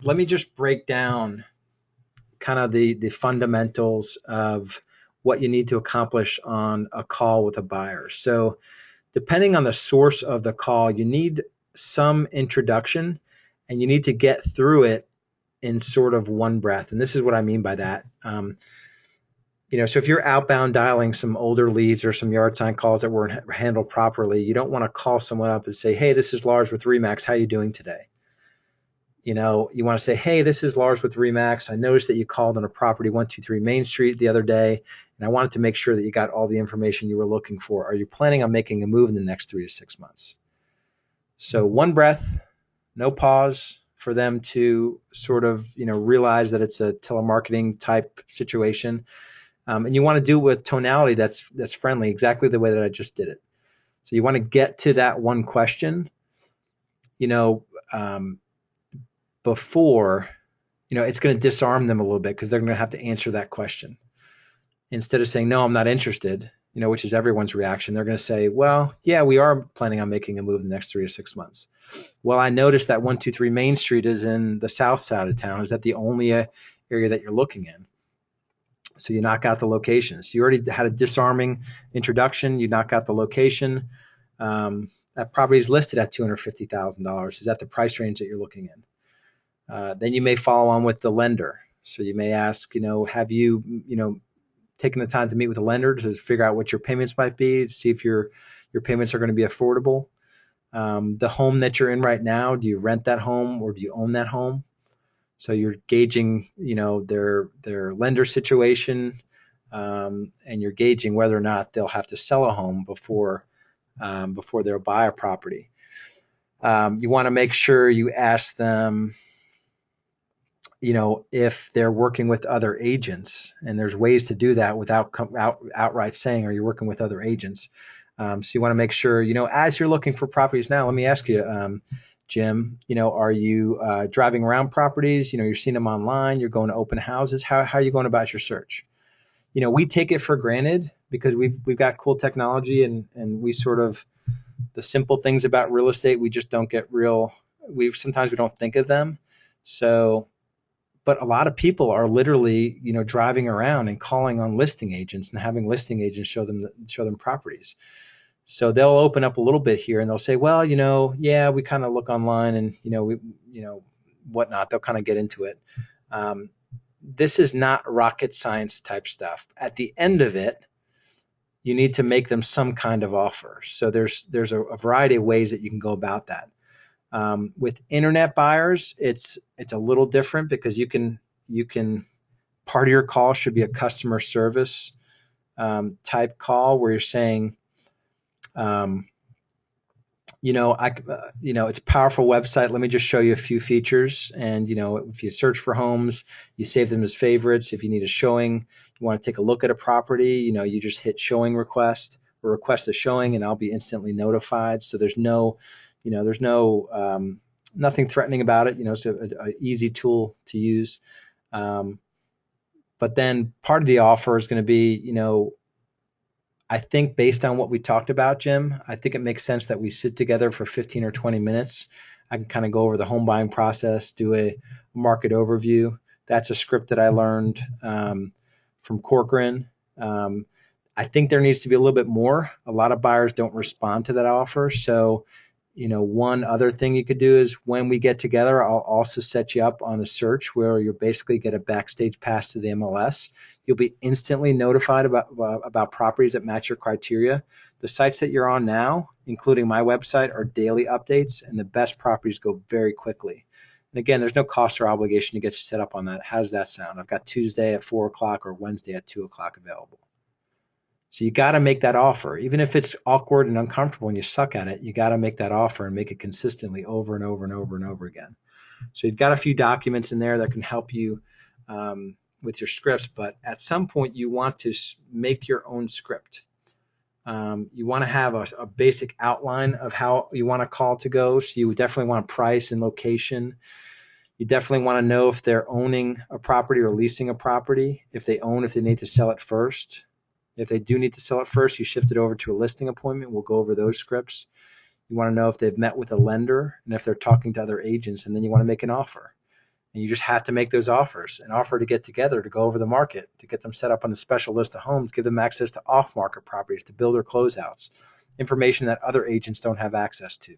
Let me just break down kind of the fundamentals of what you need to accomplish on a call with a buyer. So depending on the source of the call, you need some introduction and you need to get through it in sort of one breath. And this is what I mean by that. So if you're outbound dialing some older leads or some yard sign calls that weren't handled properly, you don't want to call someone up and say, "Hey, this is Lars with Remax. How you doing today?" You want to say, "Hey, this is Lars with Remax. I noticed that you called on a property 123 Main Street the other day, and I wanted to make sure that you got all the information you were looking for. Are you planning on making a move in the next 3 to 6 months?" So one breath, no pause for them to sort of, realize that it's a telemarketing type situation. And you want to do it with tonality that's friendly, exactly the way that I just did it. So you want to get to that one question, you know, um, before, it's going to disarm them a little bit because they're going to have to answer that question. Instead of saying, "No, I'm not interested," which is everyone's reaction, they're going to say, "Well, yeah, we are planning on making a move in the next 3 to 6 months. Well, I noticed that 123 Main Street is in the south side of town. Is that the only area that you're looking in?" So you knock out the locations. You already had a disarming introduction. You knock out the location. That property is listed at $250,000. Is that the price range that you're looking in? Then you may follow on with the lender. So you may ask, have you, taken the time to meet with the lender to figure out what your payments might be, to see if your payments are going to be affordable? The home that you're in right now, do you rent that home or do you own that home? So you're gauging, their lender situation, and you're gauging whether or not they'll have to sell a home before they'll buy a property. You want to make sure you ask them, if they're working with other agents, and there's ways to do that without outright saying, "Are you working with other agents?" So you want to make sure, as you're looking for properties now, let me ask you, Jim, are you driving around properties? You're seeing them online, you're going to open houses. How are you going about your search? We take it for granted because we've got cool technology, and we sort of, the simple things about real estate, we just don't get sometimes we don't think of them. So, but a lot of people are literally, driving around and calling on listing agents and having listing agents show them properties. So they'll open up a little bit here and they'll say, "Well, yeah, we kind of look online and, whatnot." They'll kind of get into it. This is not rocket science type stuff. At the end of it, you need to make them some kind of offer. So there's a variety of ways that you can go about that. With internet buyers, it's a little different because you can part of your call should be a customer service type call where you're saying, it's a powerful website. Let me just show you a few features. And, if you search for homes, you save them as favorites. If you need a showing, you want to take a look at a property, you just hit showing request or request a showing, and I'll be instantly notified. So there's no, nothing threatening about it. It's a easy tool to use. But then part of the offer is going to be, I think based on what we talked about, Jim, I think it makes sense that we sit together for 15 or 20 minutes. I can kind of go over the home buying process, do a market overview. That's a script that I learned from Corcoran. I think there needs to be a little bit more. A lot of buyers don't respond to that offer. So, one other thing you could do is when we get together, I'll also set you up on a search where you'll basically get a backstage pass to the MLS. You'll be instantly notified about properties that match your criteria. The sites that you're on now, including my website, are daily updates, and the best properties go very quickly. And again, there's no cost or obligation to get set up on that. How does that sound? I've got Tuesday at 4 o'clock or Wednesday at 2 o'clock available. So you got to make that offer. Even if it's awkward and uncomfortable and you suck at it, you got to make that offer and make it consistently over and over and over and over again. So you've got a few documents in there that can help you with your scripts, but at some point you want to make your own script. You want to have a basic outline of how you want a call to go. So you definitely want price and location. You definitely want to know if they're owning a property or leasing a property. If they own, if they need to sell it first. If they do need to sell it first, you shift it over to a listing appointment. We'll go over those scripts. You want to know if they've met with a lender and if they're talking to other agents, and then you want to make an offer. And you just have to make those offers, an offer to get together, to go over the market, to get them set up on the special list of homes, give them access to off-market properties, to build their closeouts, information that other agents don't have access to.